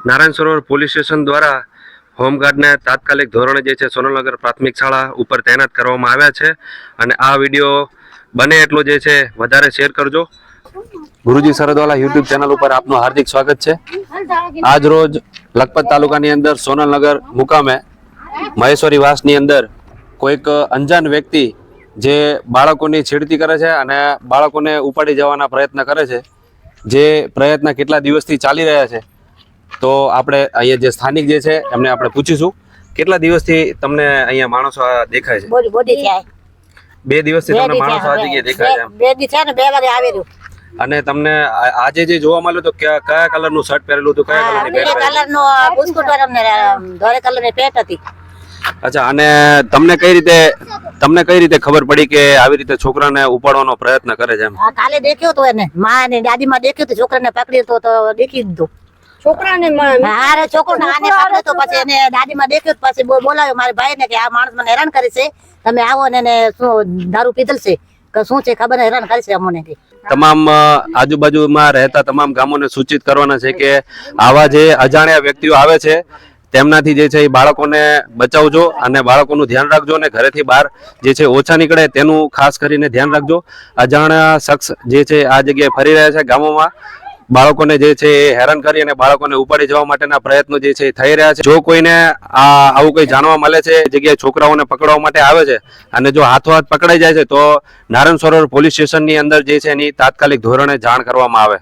Narayan Sarovar police station દ્વારા હોમગાર્ડને તાત્કાલિક ધોરણે જે છે સોનલનગર પ્રાથમિક શાળા ઉપર તૈનાત કરવામાં આવ્યા છે અને આ વિડીયો બને એટલો જે છે વધારે શેર કરજો. ગુરુજી સરહદવાલા યુટ્યુબ ચેનલ ઉપર આપનું હાર્દિક સ્વાગત છે. આજ રોજ લખપત તાલુકાની અંદર સોનલનગર મુકામે મહેશ્વરી વાસની અંદર કોઈક અંજાન વ્યક્તિ જે બાળકોની છેડતી કરે છે અને બાળકોને ઉપાડી જવાના પ્રયત્ન કરે છે, જે પ્રયત્ન કેટલા દિવસથી ચાલી રહ્યા છે. તો આપણે અહીંયા જે સ્થાનિક જે છે એમને આપણે પૂછીશું કેટલા દિવસથી તમને અહીંયા માણસો દેખાય છે? બે દિવસથી તમને માણસો આ જગ્યાએ દેખાય છે? બે દિવસ ને 2 વાગે આવેલું. અને તમને આજે જે જોવા મળ્યું તો કયા કલરનું શર્ટ પહેરેલું હતું, કયા કલરની પેન્ટ? કલરનો બિસ્કુટ વાળો ને ધોળા કલરની પેન્ટ હતી. અચ્છા, અને તમને કઈ રીતે ખબર પડી કે આવી રીતે છોકરાને ઉપાડવાનો પ્રયત્ન કરે છે? એમ કાલે દેખ્યો તો એને માં ને દાદી માં દેખ્યું તો છોકરાને પકડી તો દેખી દીધું. છોકરાને હારે છોકરાને આને પકડ્યો તો પછી એને દાદી માં દેખ્યું પછી બોલાવ્યો મારા ભાઈ ને કે આ માણસ મને હેરાન કરે છે, તમે આવો ને એને શું દારૂ પીધેલ છે કે શું છે ખબર હેરાન કરે છે અમને. તમામ આજુબાજુમાં રહેતા તમામ ગામોને સૂચિત કરવાના છે કે આવા જે અજાણ્યા વ્યક્તિઓ આવે છે તેમનાથી જે છે એ બાળકોને બચાવજો અને બાળકોનું ધ્યાન રાખજો અને ઘરેથી બહાર જે છે ઓછા નીકળે તેનું ખાસ કરીને ધ્યાન રાખજો. અજાણ્યા શખ્સ જે છે આ જગ્યાએ ફરી રહ્યા છે ગામોમાં, બાળકોને જે છે એ હેરાન કરી અને બાળકોને ઉપાડી જવા માટેના પ્રયત્નો જે છે એ થઈ રહ્યા છે. જો કોઈને આવું કંઈ જાણવા મળે છે, જગ્યાએ છોકરાઓને પકડવા માટે આવે છે અને જો હાથોહાથ પકડાઈ જાય છે તો નારાયણ સરોવર પોલીસ સ્ટેશનની અંદર જે છે એની તાત્કાલિક ધોરણે જાણ કરવામાં આવે.